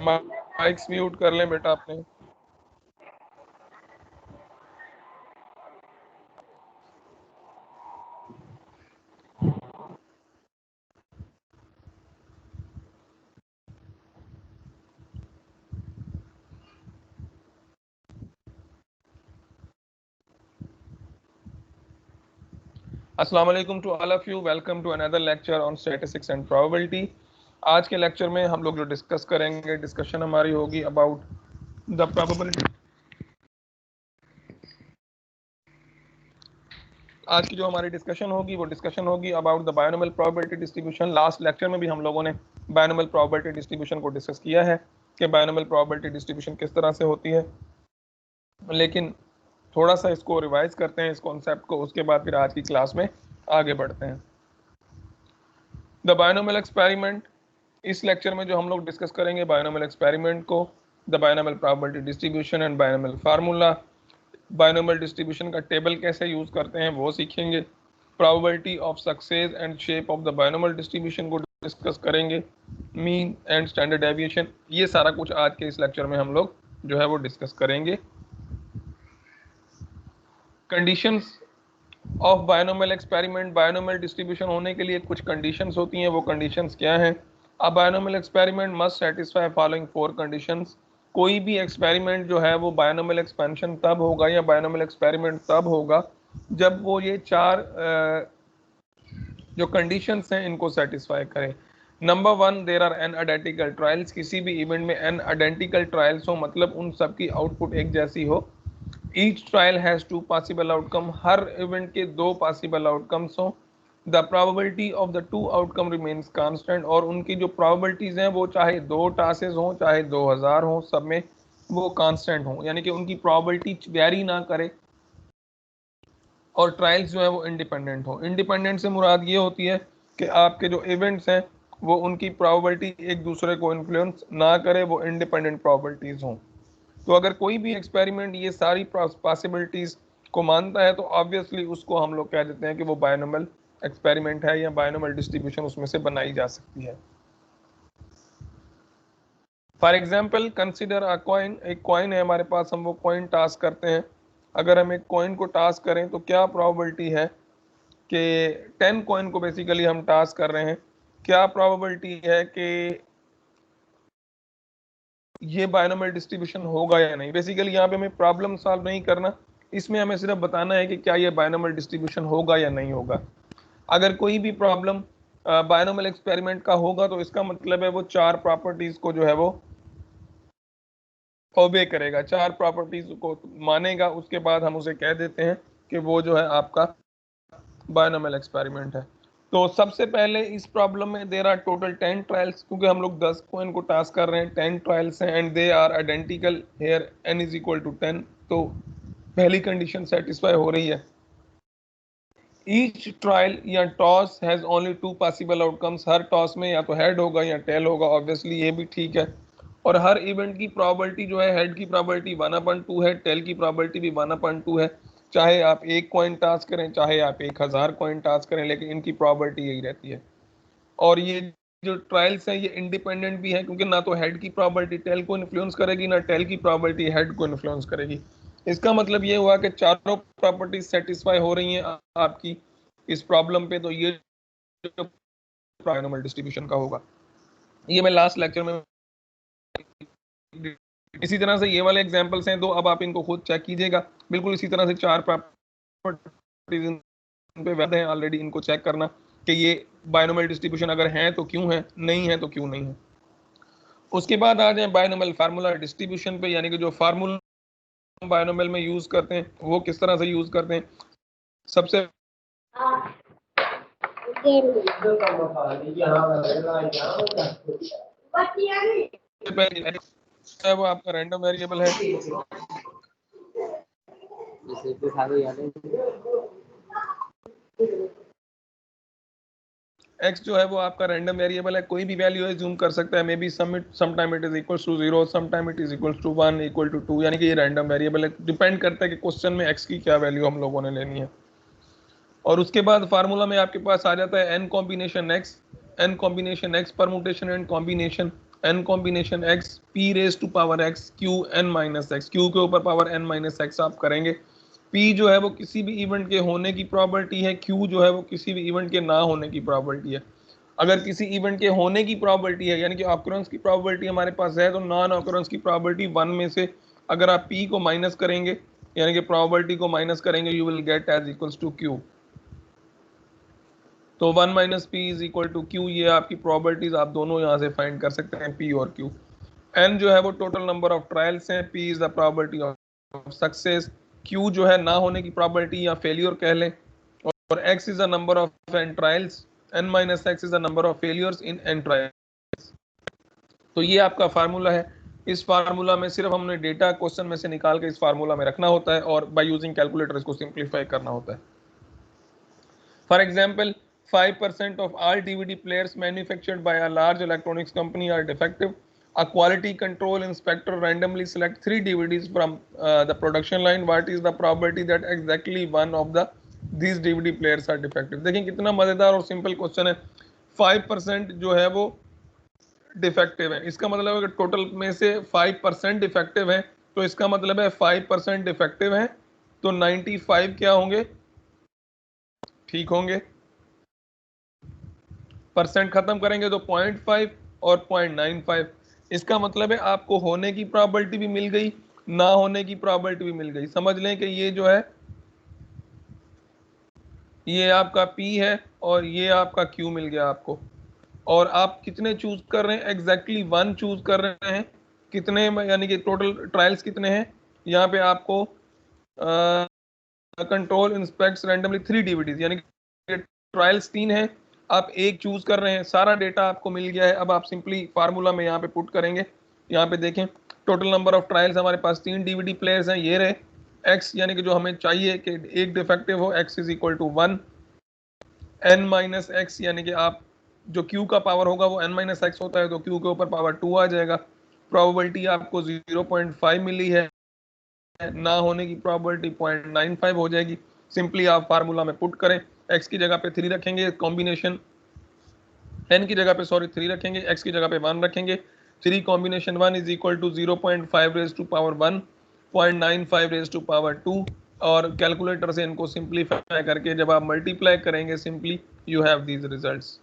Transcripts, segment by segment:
Mics mute कर लें बेटा आपने। अस्सलाम वालेकुम to all of you, welcome to another lecture on statistics and probability. आज के लेक्चर में हम लोग जो डिस्कस करेंगे, डिस्कशन हमारी होगी अबाउट द प्रोबेबिलिटी। आज की जो हमारी डिस्कशन होगी वो डिस्कशन होगी about the binomial probability distribution. Last lecture में भी हम लोगों ने बायनोमियल प्रोबेबिलिटी डिस्ट्रीब्यूशन को डिस्कस किया है कि बायनोमियल प्रोबेबिलिटी डिस्ट्रीब्यूशन किस तरह से होती है, लेकिन थोड़ा सा इसको रिवाइज करते हैं इस कॉन्सेप्ट को, उसके बाद फिर आज की क्लास में आगे बढ़ते हैं। द बायनोमियल एक्सपेरिमेंट, इस लेक्चर में जो हम लोग डिस्कस करेंगे बायनोमियल एक्सपेरिमेंट को, the binomial probability distribution and binomial formula, binomial distribution का टेबल कैसे यूज करते हैं वो सीखेंगे, probability of success and shape of the binomial distribution को डिस्कस करेंगे, मीन एंड स्टैंडर्ड डेविएशन, ये सारा कुछ आज के इस लेक्चर में हम लोग जो है वो डिस्कस करेंगे। Conditions of binomial experiment, binomial distribution होने के लिए कुछ कंडीशंस होती हैं, वो कंडीशंस क्या हैं? A binomial experiment must satisfy following 4 conditions. कोई भी एक्सपेरिमेंट जो है वो बायनोमियल एक्सपेंशन तब होगा या बायनोमियल एक्सपेरिमेंट तब होगा जब वो ये 4 जो कंडीशंस हैं इनको सेटिस्फाई करे। Number 1, there are n identical trials, किसी भी इवेंट में एन आइडेंटिकल ट्रायल्स हो, मतलब उन सब की आउटपुट एक जैसी हो। Each trial has 2 possible outcome, her event के 2 पॉसिबल आउटकम्स हों। The probability of the 2 outcome remains constant, और उनकी जो प्रोबेबिलिटीज हैं वो चाहे 2 टासेस हों चाहे 2000 हों, सब में वो कांस्टेंट हों, यानी कि उनकी प्रोबेबिलिटी वेरी ना करे। और ट्रायल्स जो है वो इंडिपेंडेंट हो। इंडिपेंडेंट से मुराद ये होती है कि आपके जो इवेंट्स हैं वो उनकी प्रोबेबिलिटी एक दूसरे को इन्फ्लुएंस ना करे, वो इंडिपेंडेंट प्रोबेबिलिटीज हों। तो अगर कोई भी एक्सपेरिमेंट ये सारी पॉसिबिलिटीज को मानता है तो ऑब्वियसली उसको हम लोग कह देते हैं कि वो बायनोमियल एक्सपेरिमेंट है या बायनोमियल डिस्ट्रीब्यूशन उसमें से बनाई जा सकती है। For example consider a coin, एक कॉइन है हमारे पास, हम वो कॉइन टास्क करते हैं। अगर हम एक कॉइन को टास्क करें तो क्या प्रोबेबिलिटी है कि 10 कॉइन को बेसिकली हम टास्क कर रहे हैं, क्या प्रोबेबिलिटी है कि ये बायनोमियल डिस्ट्रीब्यूशन होगा या नहीं। बेसिकली यहाँ पे हमें प्रॉब्लम सॉल्व नहीं करना, इसमें हमें सिर्फ बताना है कि क्या ये बायनोमियल डिस्ट्रीब्यूशन होगा या नहीं होगा। अगर कोई भी प्रॉब्लम बायनोमियल एक्सपेरिमेंट का होगा तो इसका मतलब है वो 4 प्रॉपर्टीज को जो है वो ओबे करेगा, 4 प्रॉपर्टीज को मानेगा, उसके बाद हम उसे कह देते हैं कि वो जो है आपका बायनोमियल एक्सपेरिमेंट है। तो सबसे पहले इस प्रॉब्लम में देर आर टोटल 10 ट्रायल्स, क्योंकि हम लोग 10 कॉइन को टास्क कर रहे हैं, 10 ट्रायल्स हैं and they are identical here n is equal to 10। तो पहली कंडीशन सेटिस्फाई हो रही है। ईच ट्रायल या toss has only 2 possible outcomes, हर टॉस में या तो हेड होगा या टेल होगा, ऑब्वियसली ये भी ठीक है। और हर इवेंट की प्रोबेबिलिटी जो है, हेड की प्रोबेबिलिटी 1/2 है, टेल की प्रोबेबिलिटी भी 1/2 है। चाहे आप एक कॉइन टास्क करें चाहे आप 1000 कॉइन टास्क करें, लेकिन इनकी प्रोबेबिलिटी यही रहती है। और ये जो ट्रायल्स हैं ये इंडिपेंडेंट भी है, क्योंकि ना तो हेड की प्रोबेबिलिटी टेल को इन्फ्लुएंस करेगी ना टेल की प्रोबेबिलिटी हेड को इन्फ्लुएंस करेगी। इसका मतलब ये हुआ कि चारों प्रॉपर्टीज सेटिस्फाई हो रही हैं आपकी इस प्रॉब्लम पे, तो ये जो बायनोमियल डिस्ट्रीब्यूशन का होगा, ये मैं लास्ट लेक्चर में, इसी तरह से ये वाले एग्जांपल्स हैं दो, अब आप इनको खुद चेक कीजिएगा। बिल्कुल इसी तरह से 4 प्रॉपर्टीज पे वैध हैं ऑलरेडी, इनको चेक करना कि ये बायनोमियल डिस्ट्रीब्यूशन अगर हैं तो क्यों है, नहीं है तो क्यों नहीं है। उसके बाद आ जाए बायनोमियल फार्मूला डिस्ट्रीब्यूशन पे, यानी कि जो फार्मूला बायनोमियल में यूज करते हैं वो किस तरह से यूज करते हैं। सबसे पहले वो आपका रैंडम वेरिएबल है, x जो है वो आपका रैंडम वेरिएबल है, कोई भी वैल्यू एज्यूम कर सकता है, may be some time it is equals to 0, some time it is equals to 1 equal to 2, यानी कि ये रैंडम वेरिएबल है, डिपेंड करता है कि क्वेश्चन में x की क्या वैल्यू हम लोगों ने लेनी है। और उसके बाद फार्मूला में आपके पास आ जाता है n combination x permutation and combination. n combination x p raise to power x q n minus x, q के ऊपर पावर n माइनस x आप करेंगे। p जो है वो किसी भी इवेंट के होने की प्रॉपर्टी है, q जो है वो किसी भी इवेंट के ना होने की प्रॉपर्टी है। अगर किसी इवेंट के होने की प्रॉपर्टी है यानी कि ऑकरेंस की प्रॉपर्टी हमारे पास है, तो नॉन ऑकरेंस की प्रॉपर्टी 1 में से अगर आप p को माइनस करेंगे यानी कि प्रॉपर्टी को माइनस करेंगे, you will get as equals to q। तो 1 minus p is equal to q, ये आपकी प्रॉपर्टीज आप दोनों यहाँ से फाइंड कर सकते हैं, p और q। n जो है वो टोटल नंबर ऑफ ट्रायल्स हैं, p is the property of success, q जो है ना होने की प्रॉपर्टी या फेलियर कह लें, और x is the number of n trials, n minus x is the number of failures in n trials. तो ये आपका फार्मूला है। इस फार्मूला में सिर्फ हमने डेटा क्वेश्चन में से निकाल के इस फार्मूला में रखना होता है और बाय यूजिंग कैलकुलेटर इसको सिंप्लीफाई करना होता है। For example 5% of all DVD players manufactured by a large electronics company are defective. A quality control inspector randomly select 3 DVDs from the production line. What is the probability that exactly one of these DVD players are defective? देखिए कितना मजेदार और simple question है। 5% जो है वो defective है, इसका मतलब अगर टोटल में से 5% डिफेक्टिव है तो इसका मतलब है 5% डिफेक्टिव है तो 95 क्या होंगे, ठीक होंगे। परसेंट खत्म करेंगे तो 0.5 और 0.95, इसका मतलब है आपको होने की प्रॉपर्टी भी मिल गई, ना होने की प्रॉपर्टी भी मिल गई। समझ लें कि ये जो है ये आपका P है और ये आपका Q मिल गया आपको। और आप कितने चूज कर रहे हैं, एग्जैक्टली 1 चूज कर रहे हैं। कितने यानी कि टोटल ट्रायल्स कितने हैं, यहाँ पे आपको कंट्रोल इंस्पेक्ट्स रैंडमली 3 DVDs यानी कि ट्रायल्स 3 हैं, आप एक चूज कर रहे हैं। सारा डेटा आपको मिल गया है। अब आप सिंपली फार्मूला में यहाँ पे पुट करेंगे। यहाँ पे देखें टोटल नंबर ऑफ ट्रायल्स हमारे पास 3 DVD प्लेयर्स हैं, ये रहे। x यानी कि जो हमें चाहिए कि एक डिफेक्टिव हो, x is equal to 1, n minus x यानी कि आप जो q का पावर होगा वो n माइनस एक्स होता है तो q के ऊपर पावर 2 आ जाएगा। प्रोबेबिलिटी आपको 0.5 मिली है, ना होने की प्रॉपर्टी 0.95 हो जाएगी। सिंपली आप फार्मूला में पुट करें, x की जगह पे 3 रखेंगे, कॉम्बिनेशन n की जगह पे 3 रखेंगे, x की जगह पे 1 रखेंगे। 3 combination 1 is equal to 0.5 raise to power 1, 0.95 raise to power 2, और कैलकुलेटर से इनको सिंप्लीफाई करके जब आप मल्टीप्लाई करेंगे simply you have these results.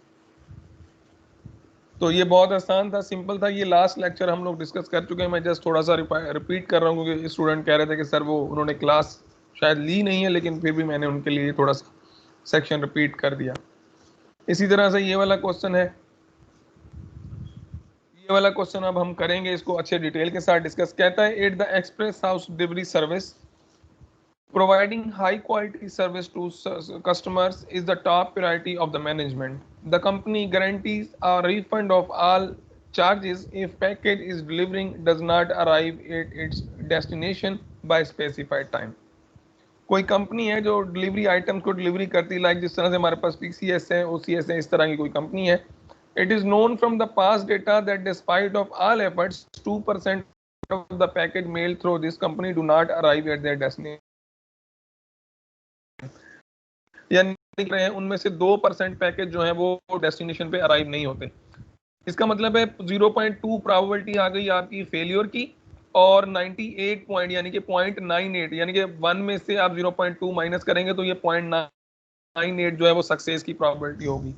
तो ये बहुत आसान था, सिंपल था। ये लास्ट लेक्चर हम लोग डिस्कस कर चुके हैं, मैं जस्ट थोड़ा सा रिपीट कर रहा हूँ क्योंकि स्टूडेंट कह रहे थे कि सर वो उन्होंने क्लास शायद ली नहीं है, लेकिन फिर भी मैंने उनके लिए थोड़ा सा सेक्शन रिपीट कर दिया। इसी तरह से ये वाला क्वेश्चन है, ये वाला क्वेश्चन अब हम करेंगे, इसको अच्छे डिटेल के साथ डिस्कस। कहता है at the express house delivery service providing high quality service to customers is the top priority of the management. The company guarantees a refund of all charges if package is delivering does not arrive at its destination by specified time. कोई company है जो delivery item को delivery करती है, like जिस तरह से हमारे पास PCS है, OCS है, इस तरह की कोई कंपनी है। It is known from the past data that despite of all efforts, 2% of the package mailed through this company do not arrive at their destination. यानी रहे हैं उनमें से 2% पैकेज जो है वो डेस्टिनेशन पे अराइव नहीं होते। इसका मतलब है 0.2 प्रोबेबिलिटी आ गई आपकी फेलियर की, और 98 पॉइंट यानी कि 0.98 यानी कि 1 में से आप 0.2 माइनस करेंगे तो ये 0.98 जो है वो सक्सेस की प्रोबेबिलिटी होगी।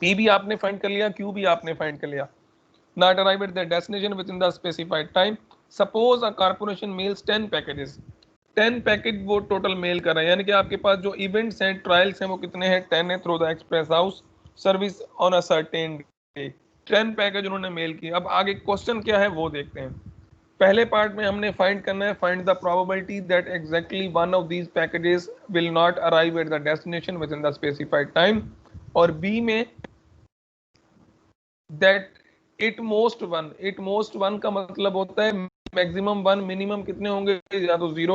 पी भी आपने फाइंड कर लिया, क्यू भी आपने फाइंड कर लिया। Not arrive at the destination within the specified time. Suppose a corporation mails 10 packages, 10 package वो टोटल मेल कर रहे हैं, यानी कि आपके पास जो इवेंट्स हैं, ट्रायल्स हैं, वो कितने हैं, 10 है through the express house service on a certain day. 10 package उन्होंने मेल किए। अब आगे क्वेश्चन क्या है वो देखते हैं। पहले पार्ट में हमने फाइंड करना है, find the probability that exactly one of these packages will not arrive at the destination within the specified time, और बी में दैट इट मोस्ट वन का मतलब होता है मैक्सिमम 1, मिनिमम कितने होंगे, या तो 0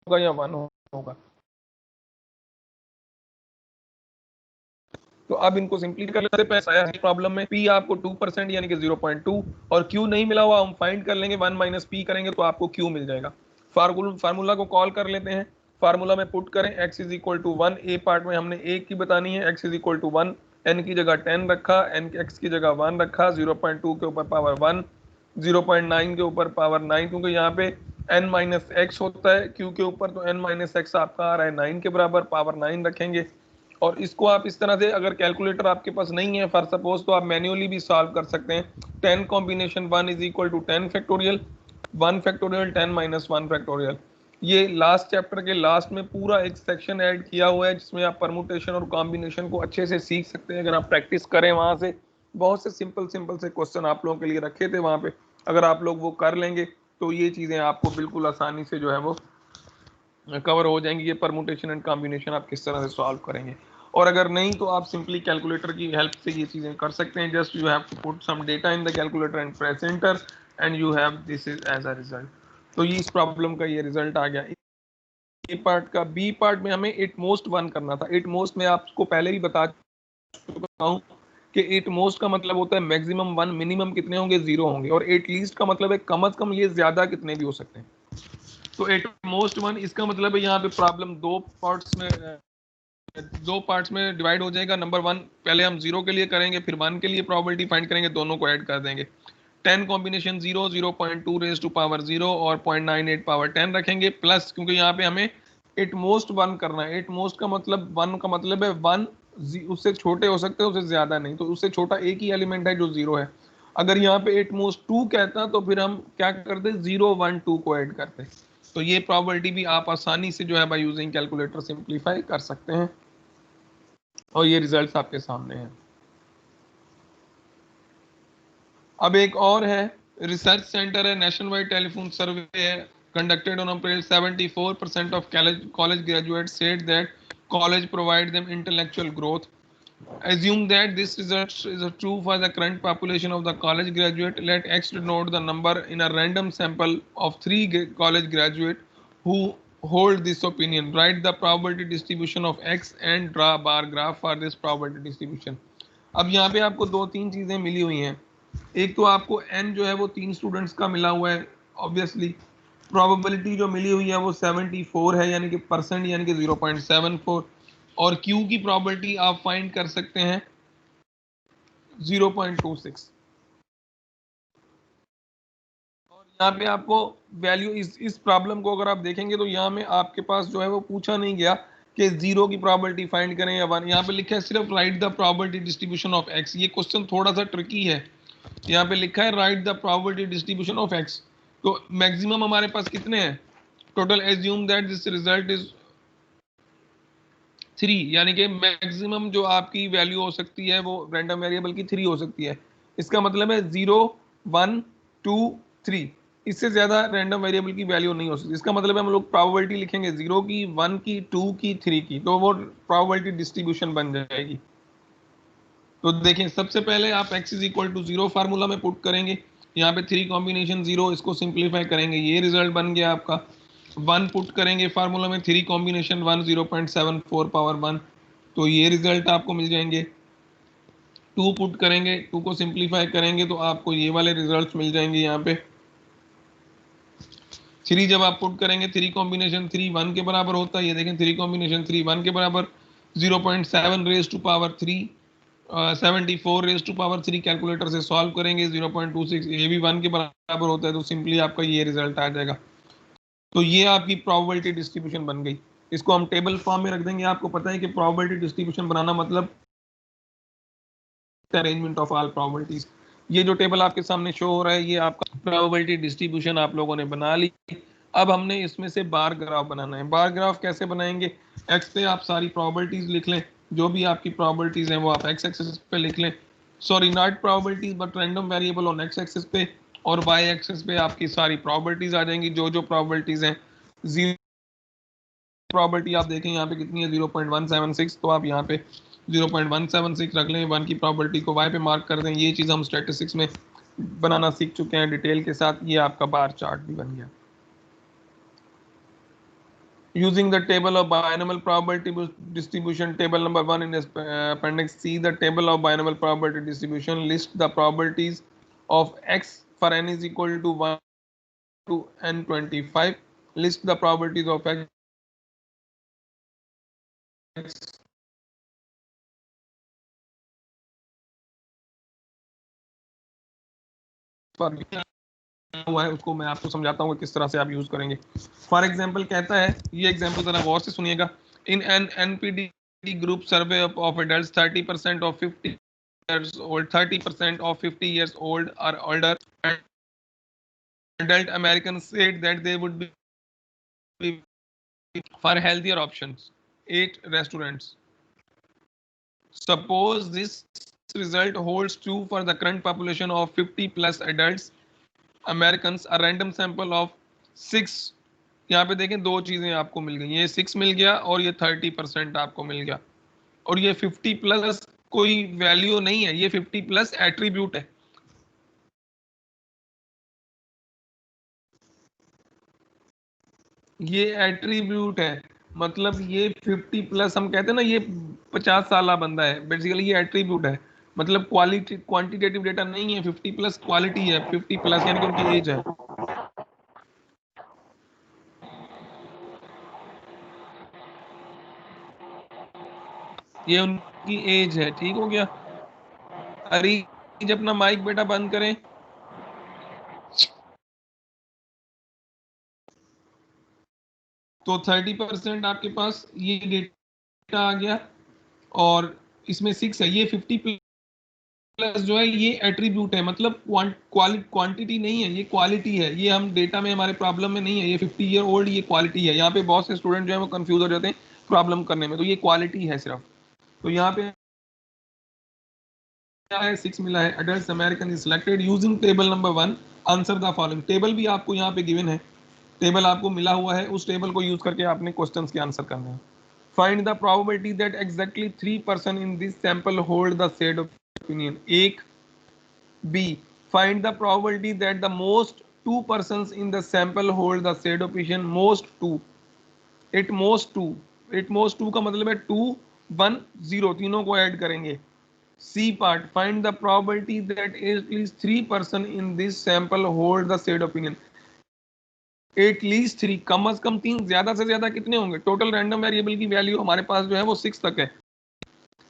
होगा या 1 होगा। तो अब इनको सिंपली कर लेते हैं। प्रॉब्लम में P आपको 2% यानी कि 0.2, और Q नहीं मिला हुआ, हम फाइंड कर लेंगे, 1 माइनस P करेंगे तो आपको Q मिल जाएगा। फार्मूला को कॉल कर लेते हैं, फार्मूला में पुट करें x is equal to 1। A part में हमने 1 की बतानी है, x is equal to 1, n की जगह 10 रखा, n x की जगह 1 रखा, 0.2 के ऊपर पावर 1, 0.9 के ऊपर पावर 9, क्योंकि यहाँ पे n माइनस एक्स होता है q के ऊपर, तो n माइनस एक्स आपका आ रहा है 9 के बराबर, पावर 9 रखेंगे। और इसको आप इस तरह से, अगर कैलकुलेटर आपके पास नहीं है फॉर सपोज, तो आप मैन्युअली भी सॉल्व कर सकते हैं। 10 combination 1 is equal to 10 factorial, 1 factorial 10 minus 1 factorial. ये लास्ट चैप्टर के लास्ट में पूरा एक सेक्शन ऐड किया हुआ है जिसमें आप परमुटेशन और कॉम्बिनेशन को अच्छे से सीख सकते हैं। अगर आप प्रैक्टिस करें, वहां से बहुत से सिंपल सिंपल से क्वेश्चन आप लोगों के लिए रखे थे वहां पे, अगर आप लोग वो कर लेंगे तो ये चीजें आपको बिल्कुल आसानी से जो है वो कवर हो जाएंगी। ये परमुटेशन एंड कॉम्बिनेशन आप किस तरह से सॉल्व करेंगे। और अगर नहीं तो आप सिंपली कैलकुलेटर की हेल्प से ये चीजें कर सकते हैं। Just you have to put some data in the calculator and press enter and you have this is as a result. तो ये इस प्रॉब्लम का ये रिजल्ट आ गया। ए पार्ट का बी पार्ट में हमें इट मोस्ट 1 करना था। इट मोस्ट में आपको पहले ही बता चुका हूँ कि इट मोस्ट का मतलब होता है मैक्सिमम 1, मिनिमम कितने होंगे 0 होंगे, और एट लीस्ट का मतलब है कम से कम ये ज्यादा कितने भी हो सकते हैं। तो एट मोस्ट 1 इसका मतलब है यहाँ पे प्रॉब्लम दो पार्ट्स में डिवाइड हो जाएगा। नंबर 1 पहले हम 0 के लिए करेंगे, फिर 1 के लिए प्रोबेबिलिटी फाइंड करेंगे, दोनों को ऐड कर देंगे। 10 कॉम्बिनेशन 0, 0.2 रेज टू पावर 0 और 0.98 पावर 10 रखेंगे, प्लस क्योंकि यहाँ पे हमें एट मोस्ट 1 करना है। एट मोस्ट का मतलब 1 का मतलब है 1 उससे छोटे हो सकते हैं, उससे ज्यादा नहीं, तो उससे छोटा एक ही एलिमेंट है जो 0 है। अगर यहाँ पे एट मोस्ट 2 कहता तो फिर हम क्या करते, 0, 1, 2 को ऐड करते। तो ये प्रॉबबिलिटी भी आप आसानी से जो है बाय यूजिंग कैलकुलेटर सिंप्लीफाई कर सकते हैं, और ये रिजल्ट्स आपके सामने हैं। अब एक और है, रिसर्च सेंटर है, नेशनल वाइड टेलीफोन सर्वे है conducted on April। 74% of college graduates said that college provide them intellectual growth. Assume that this result is true for the current population of the college graduate. Let X denote the number in a random sample of 3 college graduate who hold this opinion. Write the probability distribution of X and draw a bar graph for this probability distribution. अब यहाँ पे आपको दो तीन चीजें मिली हुई हैं। एक तो आपको n जो है वो 3 स्टूडेंट्स का मिला हुआ है, ऑब्वियसली प्रोबेबिलिटी जो मिली हुई है वो 74 है, यानी कि परसेंट, यानी कि 0.74। और Q की प्रोबेबिलिटी आप फाइंड कर सकते हैं 0.26। और यहाँ पे आपको वैल्यू इस प्रॉब्लम को अगर आप देखेंगे तो यहाँ में आपके पास जो है वो पूछा नहीं गया कि 0 की प्रोबेबिलिटी फाइंड करें या 1। यहाँ पे लिखा है सिर्फ right the probability distribution of x। ये क्वेश्चन थोड़ा सा ट्रिकी है। यहाँ पे लिखा है right the probability distribution of x, तो मैक्सिमम हमारे पास कितने हैं total. Assume that this result is 3, यानी कि मैक्सिमम जो आपकी वैल्यू हो सकती है वो रैंडम वेरिएबल की 3 हो सकती है। इसका मतलब है 0, 1, 2, 3, इससे ज्यादा रैंडम वेरिएबल की वैल्यू नहीं हो सकती। इसका मतलब है हम लोग प्रोबेबिलिटी लिखेंगे 0 की, 1 की, 2 की, 3 की, तो वो प्रोबेबिलिटी डिस्ट्रीब्यूशन बन जाएगी। तो देखें, सबसे पहले आप x is equal to 0 formula में पुट करेंगे। यहाँ पे 3 कॉम्बिनेशन 0, इसको सिंप्लीफाई करेंगे, ये रिजल्ट बन गया आपका। 1 पुट करेंगे फार्मूला में, 3 कॉम्बिनेशन 1, 0.74 पावर 1, तो ये रिजल्ट आपको मिल जाएंगे। 2 पुट करेंगे, 2 को सिंप्लीफाई करेंगे तो आपको ये वाले रिजल्ट मिल जाएंगे यहाँ पे। 3 जब आप पुट करेंगे, 3 कॉम्बिनेशन 3 1 के बराबर होता है, ये देखें 3 कॉम्बिनेशन 3 1 के बराबर, 0.7 raise to power 3, 74 raise to power 3 calculator से सॉल्व करेंगे, 0.26, ये भी 1 के बराबर होता है, तो सिंपली आपका ये रिजल्ट आ जाएगा। तो ये आपकी प्रोबेबिलिटी डिस्ट्रीब्यूशन बन गई। इसको हम टेबल फॉर्म में रख देंगे। आपको पता है कि प्रोबेबिलिटी डिस्ट्रीब्यूशन बनाना मतलब अरेंजमेंट ऑफ ऑल प्रोबेबिलिटीज। ये जो टेबल आपके सामने शो हो रहा है, ये आपका प्रोबेबिलिटी डिस्ट्रीब्यूशन आप लोगों ने बना ली। अब हमने इसमें से बार ग्राफ बनाना है। बार ग्राफ कैसे बनाएंगे, एक्स पे आप सारी प्रोबेबिलिटीज लिख लें, जो भी आपकी प्रोबेबिलिटीज हैं वो आप एक्स एक्सिस पे लिख लें। Sorry, not probabilities but random variable on x axis पे, और वाई एक्सिस पे आपकी सारी प्रोबेबिलिटीज आ जाएंगी, जो जो प्रोबेबिलिटीज हैं। जीरो प्रोबेबिलिटी आप देखें यहाँ पे कितनी है, 0.176, तो आप यहाँ पे 0.176 रख लें। 1 की प्रोबेबिलिटी को y पे मार्क कर दें। ये चीज़ हम स्टैटिस्टिक्स में बनाना सीख चुके हैं डिटेल के साथ। ये आपका बार चार्ट भी बन गया। Using the table of binomial probability distribution, table number 1 in appendix C, the table of binomial probability distribution lists the probabilities of x for n is equal to 1 to n25. List the probabilities of x पर हुआ है उसको मैं आपको समझाता हूँ कि किस तरह से आप यूज करेंगे। फॉर एग्जाम्पल कहता है, ये एग्जाम्पल जरा गौर से सुनिएगा। In an NPD group survey of adult 30% of 50 years old, 30% of 50 years old or older adult Americans said that they would be for healthier options. 8 restaurants. Suppose this result holds true for the current population of 50 plus adults Americans, a random sample of 6। यहाँ पे देखें दो चीजें आपको मिल गई, ये 6 मिल गया और ये 30% आपको मिल गया। और ये 50 प्लस कोई वैल्यू नहीं है, ये 50 प्लस एट्रीब्यूट है। ये एट्रीब्यूट है, मतलब ये 50 प्लस हम कहते हैं ना, ये 50 साल बंदा है, बेसिकली ये एट्रीब्यूट है। मतलब क्वालिटी क्वांटिटेटिव डेटा नहीं है, 50 प्लस क्वालिटी है, 50 प्लस यानी कि उनकी एज है, ये उनकी एज है। ठीक हो गया। अरीज अपना माइक बेटा बंद करें। तो 30% आपके पास ये डेटा आ गया, और इसमें 6 है, ये 50 प्लस जो है ये एट्रीब्यूट है, मतलब क्वांटिटी नहीं है, ये क्वालिटी है। ये हम डेटा में हमारे प्रॉब्लम में नहीं है, ये 50 ईयर ओल्ड ये क्वालिटी है। यहाँ पे बहुत से स्टूडेंट जो है वो कंफ्यूज हो जाते हैं प्रॉब्लम करने में, तो ये क्वालिटी है सिर्फ। तो यहाँ पे क्या है, 6 मिला है। Adult American is selected using table number 1, answer the following. Table भी आपको यहाँ पे गिवन है, टेबल आपको मिला हुआ है, उस टेबल को यूज करके आपने क्वेश्चंस के आंसर करने हैं। Find the probability that exactly 3 person in this sample hold the said opinion. एक। B. Find the probability that the most two persons in the sample hold the said opinion. Most two. It most two. It most two का मतलब है 2 1 0, तीनों को add करेंगे। C part. Find the probability that at least 3 person in this sample hold the said opinion. At least 3, कम अज कम 3, ज्यादा से ज्यादा कितने होंगे? टोटल रैंडम वेरिएबल की वैल्यू हमारे पास जो है वो 6 तक है,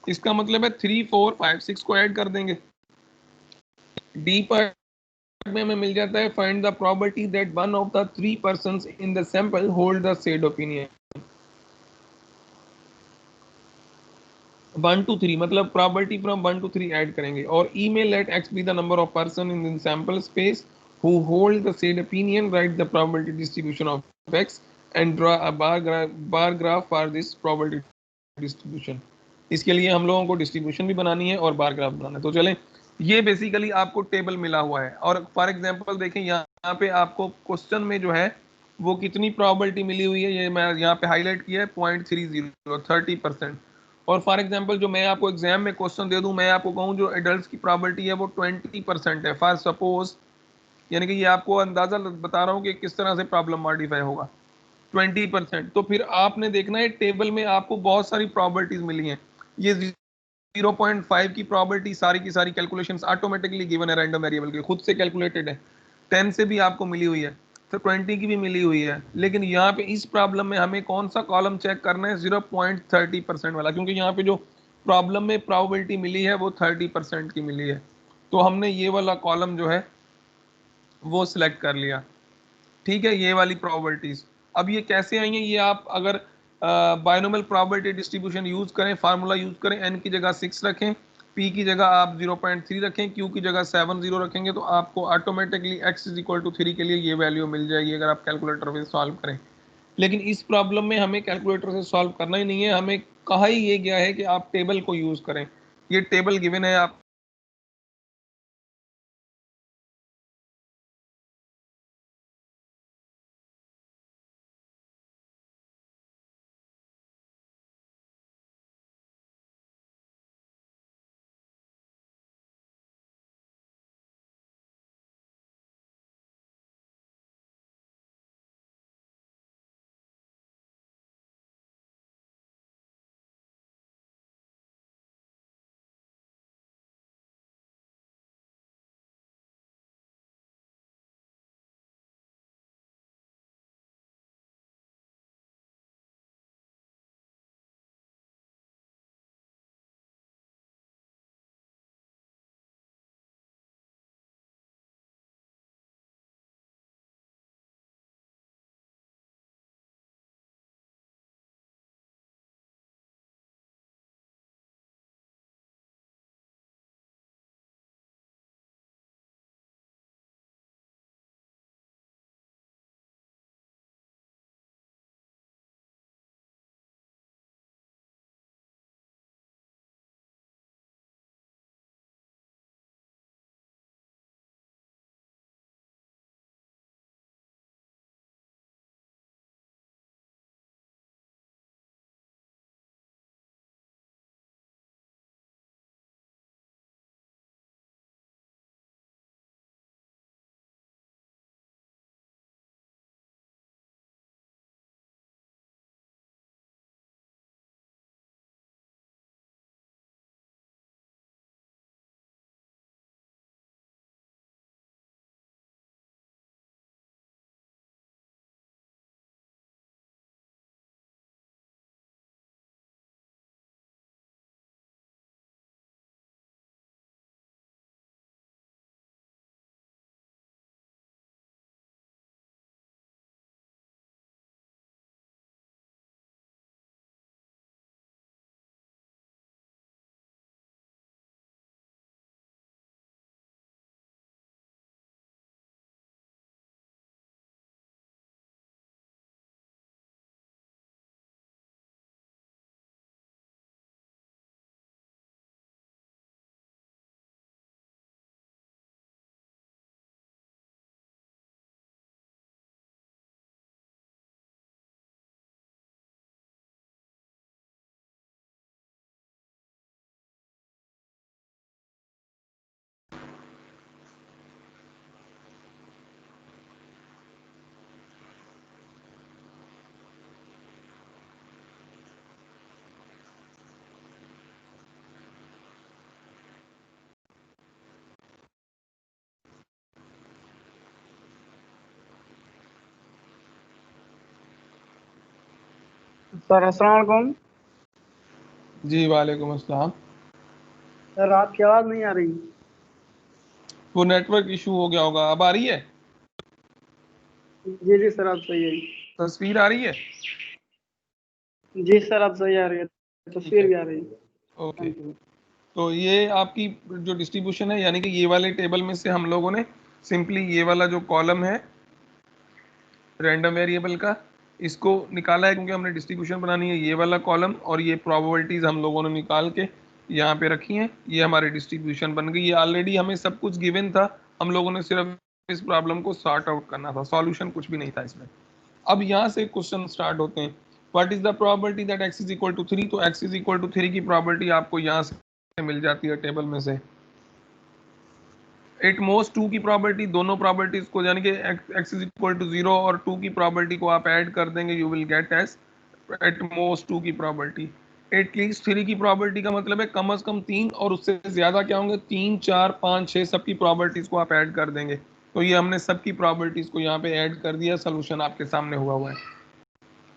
इसका मतलब है 3 4 5 6 को ऐड कर देंगे। डी पर में हमें मिल जाता है, find the probability that one of the 3 persons in the sample hold the said opinion. 1 to 3 मतलब प्रोबेबिलिटी फ्रॉम 1 to 3 ऐड करेंगे। और ई में let x be the number of person in sample space who hold the said opinion, right the probability distribution of x and draw a bar graph for this probability distribution. इसके लिए हम लोगों को distribution भी बनानी है और bar graph बनाना है। तो चलें, ये बेसिकली आपको टेबल मिला हुआ है। और फॉर एग्जांपल देखें, यहाँ पे आपको क्वेश्चन में जो है वो कितनी प्रोबेबिलिटी मिली हुई है, ये मैं यहाँ पे हाईलाइट किया है, 0.30, 30%। और फॉर एग्जांपल जो मैं आपको एग्जाम में क्वेश्चन दे दूं, मैं आपको कहूं जो एडल्ट की प्रोबेबिलिटी है वो 20% है फॉर सपोज, यानी कि ये आपको अंदाजा बता रहा हूँ कि किस तरह से प्रॉब्लम मॉडिफाई होगा। 20%, तो फिर आपने देखना है टेबल में आपको बहुत सारी प्रॉबर्टीज मिली हैं। ये 0.5 की प्रॉबर्टी सारी की सारी कैलकुलेशंस ऑटोमेटिकली गिवन है, रैंडम वेरिएबल के खुद से कैलकुलेटेड है। 10 से भी आपको मिली हुई है, तो 20 की भी मिली हुई है। लेकिन यहाँ पे इस प्रॉब्लम में हमें कौन सा कॉलम चेक करना है? 0.30% वाला, क्योंकि यहाँ पे जो प्रॉब्लम में प्रॉबिलिटी मिली है वो 30% की मिली है। तो हमने ये वाला कॉलम जो है वो सिलेक्ट कर लिया। ठीक है, ये वाली प्रॉपर्टीज। अब ये कैसे आएंगे? ये आप अगर बायनोमियल प्रोबेबिलिटी डिस्ट्रीब्यूशन यूज करें, फार्मूला यूज करें, एन की जगह 6 रखें, पी की जगह आप 0.3 रखें, क्यू की जगह 7 0 रखेंगे, तो आपको automatically x is equal to 3 के लिए ये वैल्यू मिल जाएगी अगर आप कैलकुलेटर से सॉल्व करें। लेकिन इस प्रॉब्लम में हमें कैलकुलेटर से सॉल्व करना ही नहीं है, हमें कहा ही ये गया है कि आप टेबल को यूज करें। ये टेबल गिवन है आप सर अस्सलाम वालेकुम। जी वालेकुम अस्सलाम। सर आपकी आवाज़ नहीं आ रही। वो नेटवर्क इशू हो गया होगा, अब आ रही है? जी जी सर आप सही है। तस्वीर आ रही है? जी सर आप सही आ रही है, ठीक तस्वीर है, भी आ रही है। ओके। Thank you. तो ये आपकी जो डिस्ट्रीब्यूशन है, यानी कि ये वाले टेबल में से हम लोगों ने सिंपली ये वाला जो कॉलम है रैंडम वेरिएबल का, इसको निकाला है क्योंकि हमने डिस्ट्रीब्यूशन बनानी है। ये वाला कॉलम और ये प्रोबेबिलिटीज हम लोगों ने निकाल के यहाँ पे रखी हैं, ये हमारी डिस्ट्रीब्यूशन बन गई। ये ऑलरेडी हमें सब कुछ गिवन था, हम लोगों ने सिर्फ इस प्रॉब्लम को सॉर्ट आउट करना था, सॉल्यूशन कुछ भी नहीं था इसमें। अब यहाँ से क्वेश्चन स्टार्ट होते हैं। What is the probability that x is equal to 3? तो x इज इक्वल टू 3 की प्रोबेबिलिटी आपको यहाँ से मिल जाती है टेबल में से। एट मोस्ट 2 की प्रॉपर्टी, दोनों प्रॉपर्टीज को यानी कि x इज इक्वल टू 0 और 2 की प्रॉपर्टी को आप ऐड कर देंगे, you will gate S at most 2 की प्रॉपर्टी। एटलीस्ट 3 की प्रॉपर्टी का मतलब है कम से कम 3, और उससे ज्यादा क्या होंगे, 3 4 5 6 सबकी प्रॉपर्टीज को आप ऐड कर देंगे। तो ये हमने सबकी प्रॉपर्टीज को यहाँ पे ऐड कर दिया, सोल्यूशन आपके सामने हुआ है।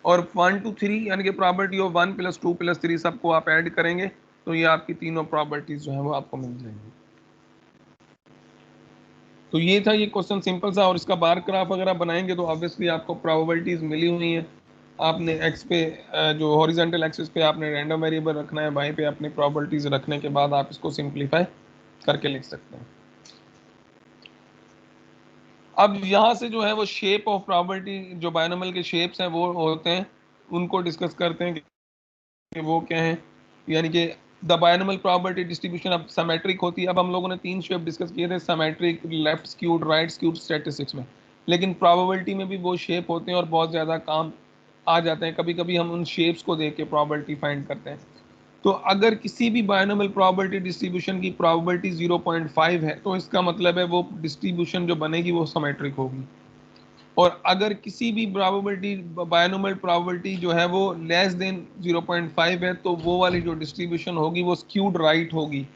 और 1 to 3 यानी कि प्रॉपर्टी ऑफ 1 + 2 + 3 सबको आप ऐड करेंगे, तो ये आपकी तीनों प्रॉपर्टीज जो है वो आपको मिल जाएंगी। तो ये था ये क्वेश्चन सिंपल सा, और इसका बार ग्राफ अगर आप बनाएंगे तो ऑब्वियसली आपको प्रोबेबिलिटीज मिली हुई हैं। आपने एक्स पे जो हॉरिजॉन्टल एक्सिस पे आपने रैंडम वेरिएबल रखना है, बाएं पे अपनी प्रोबेबिलिटीज रखने के बाद आप इसको सिंपलीफाई करके लिख सकते हैं। अब यहाँ से जो है वो शेप ऑफ प्रोबेबिलिटी, जो बायनोमियल के शेप्स हैं वो होते हैं, उनको डिस्कस करते हैं कि वो क्या है। यानी कि द बायनोमियल प्रोबेबिलिटी डिस्ट्रीब्यूशन अब सिमेट्रिक होती है। अब हम लोगों ने 3 शेप डिस्कस किए थे, symmetric, left skewed, right skewed statistics में। लेकिन प्रोबेबिलिटी में भी वो शेप होते हैं और बहुत ज़्यादा काम आ जाते हैं। कभी कभी हम उन शेप्स को देख के प्रोबेबिलिटी फाइंड करते हैं। तो अगर किसी भी बायनोमियल प्रोबेबिलिटी डिस्ट्रीब्यूशन की प्रोबेबिलिटी 0.5 है, तो इसका मतलब है वो डिस्ट्रीब्यूशन जो बनेगी वो सिमेट्रिक होगी। और अगर किसी भी प्रोबेबिलिटी, बायनोमियल प्रोबेबिलिटी जो है वो लेस देन 0.5 है, तो वो वाली जो डिस्ट्रीब्यूशन होगी वो स्क्यूड राइट होगी।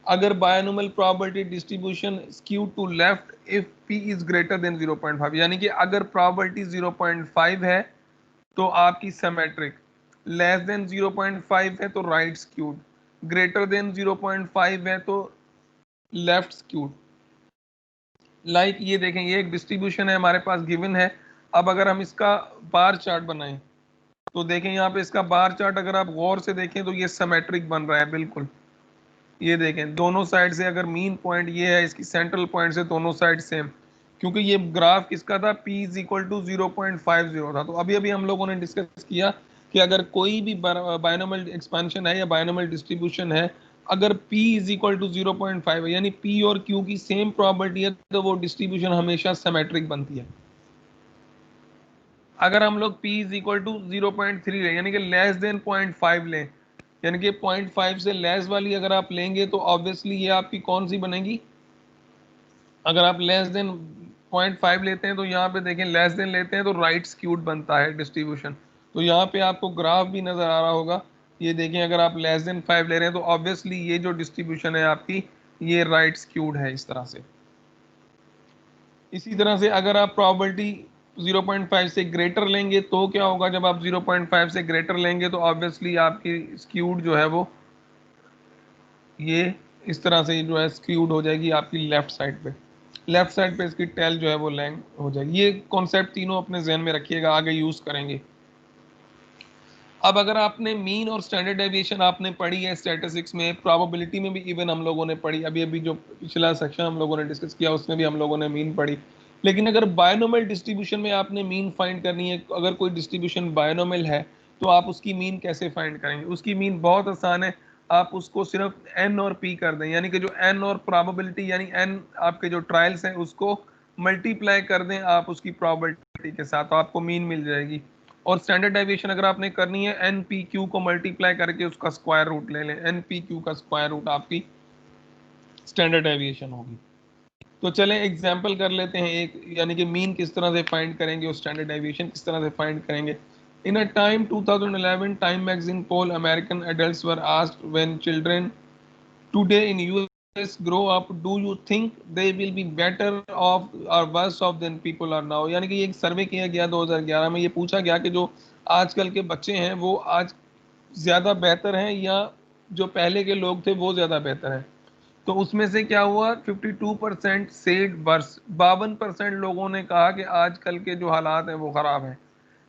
अगर binomial probability distribution skewed to left if p is greater than 0.5, यानी कि अगर प्रोबेबिलिटी 0.5 है तो आपकी सिमेट्रिक, लेस देन 0.5 है तो राइट स्क्यूड, ग्रेटर देन 0.5 है तो लेफ्ट स्क्यूड। लाइक ये देखें, ये एक डिस्ट्रीब्यूशन है हमारे पास गिवन है। अब अगर हम इसका बार चार्ट बनाएं तो देखें यहाँ पे इसका बार चार्ट अगर आप गौर से देखें तो ये सिमेट्रिक बन रहा है बिल्कुल। ये देखें दोनों साइड से, अगर मीन पॉइंट ये है, इसकी सेंट्रल पॉइंट से दोनों साइड सेम, क्योंकि ये ग्राफ किसका था, p इज इक्वल टू 0.50 था। तो अभी अभी हम लोगों ने डिस्कस किया कि अगर कोई भी बायनोमियल एक्सपेंशन है या बायनोमियल डिस्ट्रीब्यूशन है, अगर p इज इक्वल टू 0.5 है, यानी p और q की सेम प्रॉपर्टी है, तो वो डिस्ट्रीब्यूशन हमेशा सिमेट्रिक बनती है। अगर हम लोग p इज इक्वल टू 0.3 लें, यानी कि लेस देन 0.5 लें, यानी कि 0.5 से लेस वाली अगर आप लेंगे तो ऑब्वियसली ये आपकी कौन सी बनेगी। अगर आप लेस देन 0.5 लेते हैं तो यहाँ पे देखें, लेस देन लेते हैं तो राइट स्क्यूड बनता है डिस्ट्रीब्यूशन। तो यहाँ पे आपको ग्राफ भी नजर आ रहा होगा। ये देखें, अगर आप लेस देन 5 ले रहे हैं तो ऑब्वियसली ये जो डिस्ट्रीब्यूशन है आपकी, ये राइट स्क्यूड है इस तरह से। इसी तरह से अगर आप प्रॉपर्टी 0.5 से ग्रेटर लेंगे तो क्या होगा, जब आप 0.5 से ग्रेटर लेंगे तो ऑब्वियसली आपकी स्क्यूड जो है वो ये इस तरह से जो है स्क्यूड हो जाएगी आपकी लेफ्ट साइड पे। लेफ्ट साइड पे इसकी टेल जो है वो लैंग हो जाएगी। ये कॉन्सेप्ट तीनों अपने जहन में रखिएगा, आगे यूज करेंगे। अब अगर आपने मीन और स्टैंडर्ड डेविएशन आपने पढ़ी है स्टैटिस्टिक्स में, प्रोबेबिलिटी में भी इवन हम लोगों ने पढ़ी, अभी अभी जो पिछला सेक्शन हम लोगों ने डिस्कस किया उसमें भी हम लोगों ने मीन पढ़ी। लेकिन अगर बायनोमियल डिस्ट्रीब्यूशन में आपने मीन फाइंड करनी है, अगर कोई डिस्ट्रीब्यूशन बायनोमियल है तो आप उसकी मीन कैसे फाइंड करेंगे। उसकी मीन बहुत आसान है, आप उसको सिर्फ एन और पी कर दें, यानी कि जो एन और प्रोबेबिलिटी यानी एन आपके जो ट्रायल्स हैं उसको मल्टीप्लाई कर दें आप उसकी प्रोबेबिलिटी के साथ, तो आपको मीन मिल जाएगी। और स्टैंडर्ड डेविएशन अगर आपने करनी है, एन पी क्यू को मल्टीप्लाई करके उसका स्क्वायर रूट ले लें, एन पी क्यू का स्क्वायर रूट आपकी स्टैंडर्ड डेविएशन होगी। तो चलें एग्जाम्पल कर लेते हैं एक, यानी कि मीन किस तरह से फाइंड करेंगे और स्टैंडर्ड डेविएशन किस तरह से फाइंड करेंगे। In a Time 2011 Time magazine poll American adults were asked when children today in US grow up, do you think they will be better off or worse off than people are now। यानी कि एक सर्वे किया गया 2011 में, ये पूछा गया कि जो आजकल के बच्चे हैं वो आज ज्यादा बेहतर हैं या जो पहले के लोग थे वो ज्यादा बेहतर हैं? तो उसमें से क्या हुआ, 52% सेड वर्स, 52% लोगों ने कहा कि आजकल के जो हालात हैं वो खराब हैं।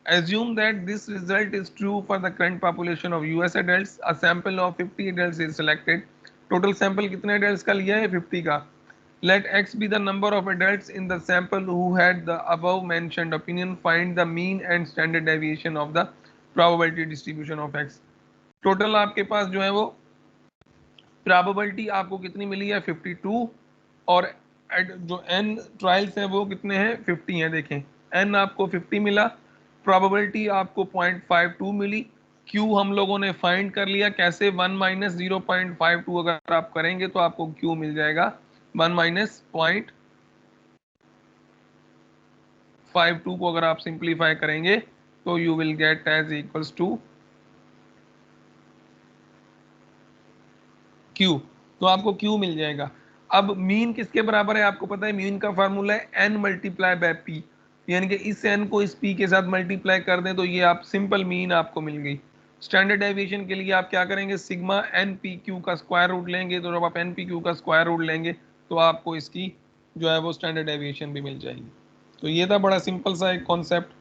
Assume that this result is true for the current population of US adults. A sample of 50 adults is selected. Total sample कितने adults का लिया है? 50 का. Let X be the number of adults in the sample who had the above mentioned opinion. Find the mean and standard deviation of the probability distribution of X. Total आपके पास जो है वो probability आपको कितनी मिली है? 52, और जो n ट्रायल्स हैं वो कितने हैं? 50 हैं। देखें n आपको 50 मिला, प्रोबेबिलिटी आपको 0.52 मिली, q हम लोगों ने फाइंड कर लिया। कैसे? 1 माइनस 0.52 अगर आप करेंगे तो आपको q मिल जाएगा 1 माइनस 0.52 को अगर आप सिंप्लीफाई करेंगे तो you will get as equals to q। तो आपको q मिल जाएगा। अब मीन किसके बराबर है? आपको पता है मीन का फार्मूला है n मल्टीप्लाई बाय p, यानी कि इस n को इस p के साथ मल्टीप्लाई कर दें तो ये आप सिंपल मीन आपको मिल गई। स्टैंडर्ड डेविएशन के लिए आप क्या करेंगे? सिग्मा एन पी क्यू का स्क्वायर रूट लेंगे। तो जब आप एन पी क्यू का स्क्वायर रूट लेंगे तो आपको इसकी जो है वो स्टैंडर्ड डेविएशन भी मिल जाएगी। तो ये था बड़ा सिंपल सा एक कॉन्सेप्ट।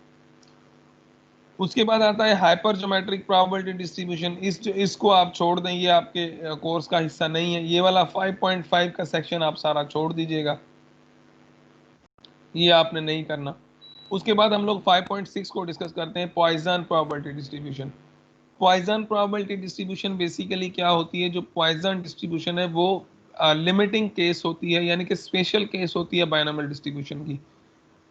उसके बाद आता है हाइपर ज्योमेट्रिक प्रोबेबिलिटी डिस्ट्रीब्यूशन। इसको आप छोड़ दें, ये आपके कोर्स का हिस्सा नहीं है। ये वाला 5.5 का सेक्शन आप सारा छोड़ दीजिएगा, ये आपने नहीं करना। उसके बाद हम लोग 5.6 को डिस्कस करते हैं, Poisson probability distribution. Poisson probability distribution basically क्या होती है? जो पॉइजन डिस्ट्रीब्यूशन है वो लिमिटिंग केस होती है, यानी कि स्पेशल केस होती है बायनॉमियल डिस्ट्रीब्यूशन की।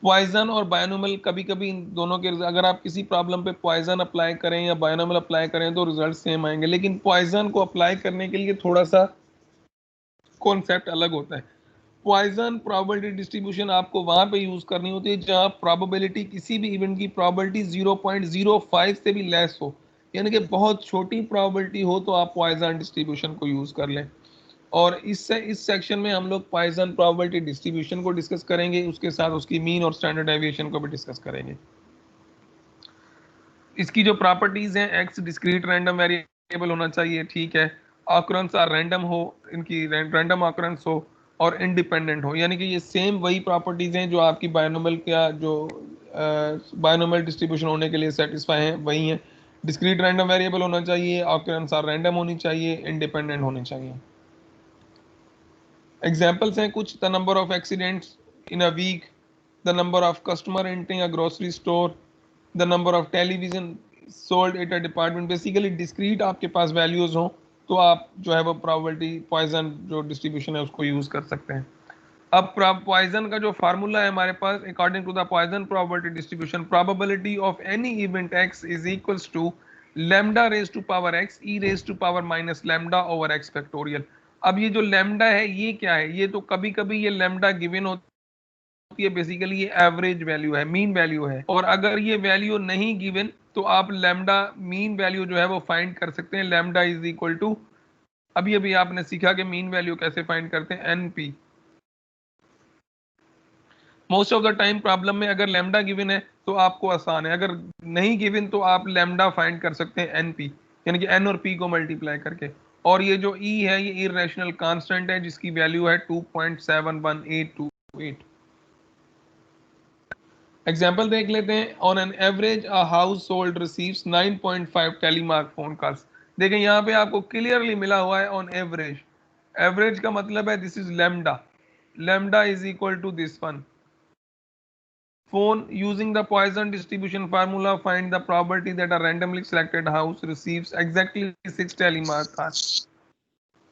पॉइजन और बायनोमल कभी कभी इन दोनों के, अगर आप किसी प्रॉब्लम पे पॉइजन अप्लाई करें या बायनोमल अप्लाई करें तो रिजल्ट सेम आएंगे, लेकिन पॉइजन को अप्लाई करने के लिए थोड़ा सा कॉन्सेप्ट अलग होता है। पॉइजन प्रोबेबिलिटी डिस्ट्रीब्यूशन आपको वहां पे यूज करनी होती है जहां प्रोबेबिलिटी, किसी भी इवेंट की प्रोबेबिलिटी 0.05 से भी लेस हो, यानी कि बहुत छोटी प्रोबेबिलिटी हो, तो आप पॉइजन डिस्ट्रीब्यूशन को यूज कर लें। और इससे इस सेक्शन में हम लोग पॉइजन प्रोबेबिलिटी डिस्ट्रीब्यूशन को डिस्कस करेंगे, उसके साथ उसकी मीन और स्टैंडर्ड डेविएशन को भी डिस्कस करेंगे। इसकी जो प्रॉपर्टीज हैं, एक्स डिस्क्रीट रैंडम वेरिएबल होना चाहिए, ठीक है, ऑकरेंस आर रैंडम हो, इनकी रैंडम ऑकरेंस हो, और इंडिपेंडेंट हो, यानी कि ये सेम वही प्रॉपर्टीज हैं जो आपकी बायनोमल का जो बायनोमल डिस्ट्रीब्यूशन होने के लिए सेटिस्फाई हैं, वही हैं। डिस्क्रीट रैंडम वेरिएबल होना चाहिए, ऑकरेंस आर रैंडम होनी चाहिए, इंडिपेंडेंट होने चाहिए। एग्जाम्पल्स हैं कुछ, the number of accidents in a week, the number of customer entering a grocery store, the number of television sold at a department. Basically discrete आपके पास वैल्यूज हो तो आप जो है वो प्रोबेबिलिटी पॉइजन जो डिस्ट्रीब्यूशन है उसको यूज कर सकते हैं। अब पॉइजन का जो फार्मूला है हमारे पास, according to the Poisson probability distribution, probability of any event x is equals to lambda raise to power x e raise to power minus lambda over x factorial. अब ये जो लैम्डा है ये क्या है? ये तो कभी कभी ये लैम्डा गिवन होती है, बेसिकली ये एवरेज वैल्यू है, मीन वैल्यू है, और अगर ये वैल्यू नहीं गिवन तो आप लैम्डा मीन वैल्यू जो है वो फाइंड कर सकते हैं। लैम्डा इज इक्वल टू, अभी अभी आपने सीखा कि मीन वैल्यू कैसे फाइंड करते हैं, NP. Most of the time problem में अगर लैम्डा गिवन है तो आपको आसान है, अगर नहीं गिवन तो आप लैम्डा फाइंड कर सकते हैं एनपी, यानी कि एन और पी को मल्टीप्लाई करके। और ये जो ई है ये इरेशनल कांस्टेंट है जिसकी वैल्यू है 2.71828। एग्जाम्पल देख लेते हैं। On an average a household receives 9.5 telemark phone calls. देखें यहाँ पे आपको क्लियरली मिला हुआ है ऑन एवरेज। एवरेज का मतलब है this is lambda, lambda is equal to this one. Phone using the Poisson distribution formula, find the probability that a randomly selected house receives exactly 6 telemark calls.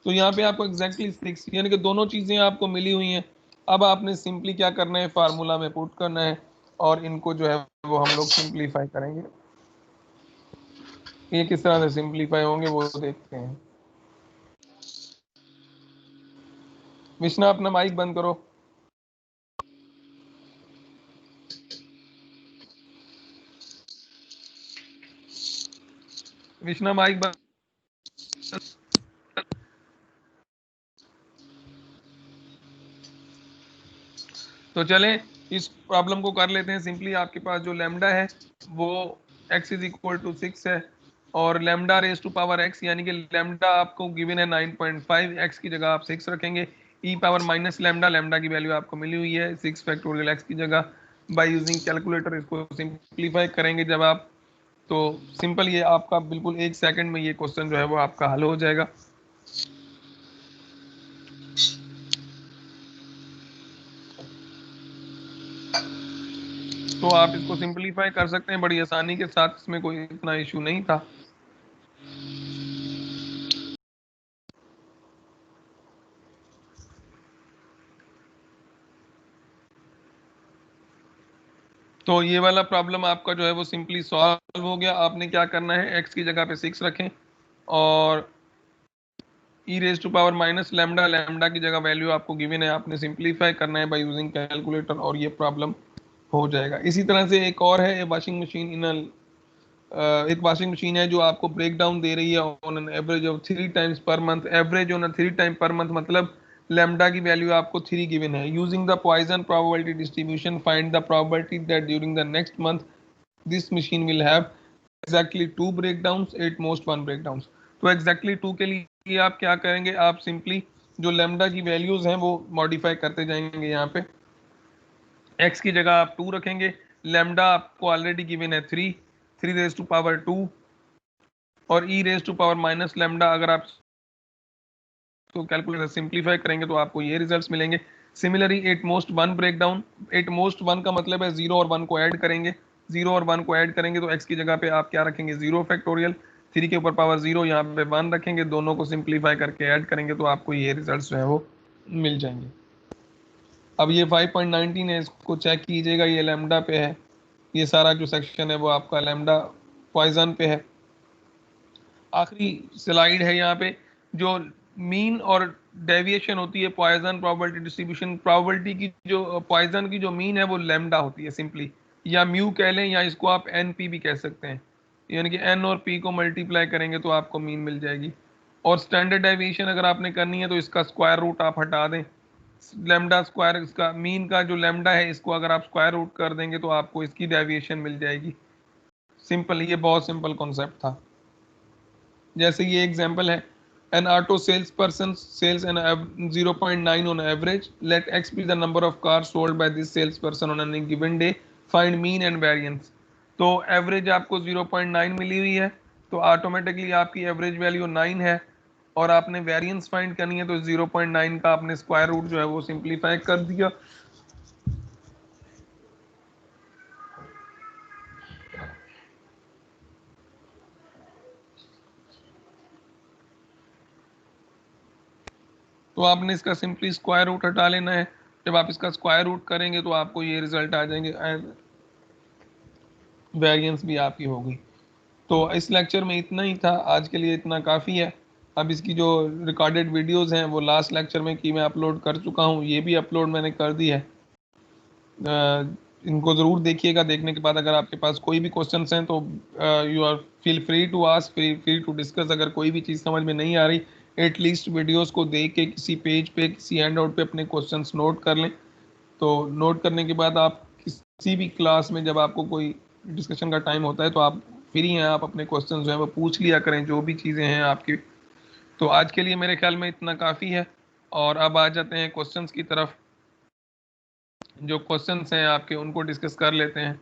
तो यहाँ पे आपको exactly 6 यानी कि दोनों चीजें आपको मिली हुई हैं। अब आपने सिंपली क्या करना है, फार्मूला में पुट करना है और इनको जो है वो हम लोग सिंप्लीफाई करेंगे। ये किस तरह से सिंप्लीफाई होंगे वो देखते हैं। विष्णा अपना माइक बंद करो। विष्णा माइक बंद। तो चलें इस प्रॉब्लम को कर लेते हैं सिंपली। आपके पास जो लैम्डा है वो x इज इक्वल टू 6 है, और lambda raise to power x यानी कि लैम्डा आपको गिवन है 9.5, x की जगह आप 6 रखेंगे, e power minus lambda, lambda की वैल्यू आपको मिली हुई है 6 फैक्टोरियल x की जगह। बाय यूजिंग कैलकुलेटर इसको सिंप्लीफाई करेंगे जब आप, तो सिंपल ये आपका बिल्कुल 1 सेकंड में ये क्वेश्चन जो है वो आपका हल हो जाएगा। तो आप इसको सिंपलीफाई कर सकते हैं बड़ी आसानी के साथ, इसमें कोई इतना इशू नहीं था। तो ये वाला प्रॉब्लम आपका जो है वो सिंपली सॉल्व हो गया। आपने क्या करना है, x की जगह पे 6 रखें और e raise to power minus lambda, lambda की जगह वैल्यू आपको गिवन है, आपने सिंपलीफाई करना है बाय यूजिंग कैलकुलेटर और ये प्रॉब्लम हो जाएगा। इसी तरह से एक और है, वाशिंग मशीन एक वाशिंग मशीन है जो आपको ब्रेक डाउन दे रही है on an average of 3 times per month. Average on 3 time per month मतलब लैम्डा की वैल्यू आपको 3 गिवन है। Using the Poisson probability distribution find the probability that during the next month this machine will have exactly 2 breakdowns, at most 1 breakdowns. तो exactly 2 के लिए आप क्या करेंगे, आप सिंपली जो लैम्डा की वैल्यूज हैं वो मॉडिफाई करते जाएंगे। यहाँ पे x की जगह आप 2 रखेंगे, लैम्डा आपको ऑलरेडी गिवन है 3, 3 रेज टू पावर 2 और e raise to power minus lambda. अगर आप तो कैलकुलेटर सिंपलीफाई करेंगे तो आपको ये रिजल्ट्स मिलेंगे। Similarly at most 1 breakdown, eight most 1 का मतलब है 0 और 1 को ऐड करेंगे, 0 और 1 को ऐड करेंगे तो x की जगह पे आप क्या रखेंगे, 0 फैक्टोरियल, 3 के ऊपर पावर 0, यहाँ पे 1 रखेंगे, दोनों को सिंपलीफाई करके ऐड करेंगे तो आपको ये रिजल्ट्स जो है वो मिल जाएंगे। अब ये 5.19 है, इसको चेक कीजिएगा, ये लैम्डा पे है, ये सारा जो सेक्शन है वो आपका लैम्डा पॉइजन पे है। आखिरी स्लाइड है यहाँ पे, जो मीन और डेविएशन होती है पॉइजन प्रोबेबिलिटी डिस्ट्रीब्यूशन, प्रोबेबिलिटी की जो पॉइजन की जो मीन है वो लैम्डा होती है सिंपली, या म्यू कह लें, या इसको आप एन पी भी कह सकते हैं, यानी कि एन और पी को मल्टीप्लाई करेंगे तो आपको मीन मिल जाएगी। और स्टैंडर्ड डेविएशन अगर आपने करनी है तो इसका स्क्वायर रूट आप हटा दें, लैम्डा स्क्वायर, इसका मीन का जो लैम्डा है इसको अगर आप स्क्वायर रूट कर देंगे तो आपको इसकी डेविएशन मिल जाएगी। सिंपल, ये बहुत सिंपल कॉन्सेप्ट था। जैसे ये एग्जांपल है, an auto sales person sells an 0.9 on average, let x be the number of car sold by this sales person on any given day, find mean and variance. तो average आपको 0.9 मिली हुई है, तो automatically आपकी average value 9 है, और आपने variance find करनी है तो 0.9 का आपने स्क्वायर रूट जो है वो सिंप्लीफाई कर दिया। तो आपने इसका सिंपली स्क्वायर रूट हटा लेना है। जब आप इसका स्क्वायर रूट करेंगे तो आपको ये रिजल्ट आ जाएंगे, वेरिएंस भी आपकी होगी। तो इस लेक्चर में इतना ही था, आज के लिए इतना काफ़ी है। अब इसकी जो रिकॉर्डेड वीडियोस हैं वो लास्ट लेक्चर में की मैं अपलोड कर चुका हूँ, ये भी अपलोड मैंने कर दी है। इनको ज़रूर देखिएगा, देखने के बाद अगर आपके पास कोई भी क्वेश्चंस हैं तो you are feel free to ask, free to discuss. अगर कोई भी चीज़ समझ में नहीं आ रही, एटलीस्ट वीडियोस को देख के किसी पेज पे, किसी हैंड आउट पे अपने क्वेश्चंस नोट कर लें। तो नोट करने के बाद आप किसी भी क्लास में जब आपको कोई डिस्कशन का टाइम होता है तो आप फ्री हैं, आप अपने क्वेश्चन जो है वो पूछ लिया करें, जो भी चीज़ें हैं आपकी। तो आज के लिए मेरे ख्याल में इतना काफ़ी है, और अब आ जाते हैं क्वेश्चंस की तरफ। जो क्वेश्चंस हैं आपके उनको डिस्कस कर लेते हैं।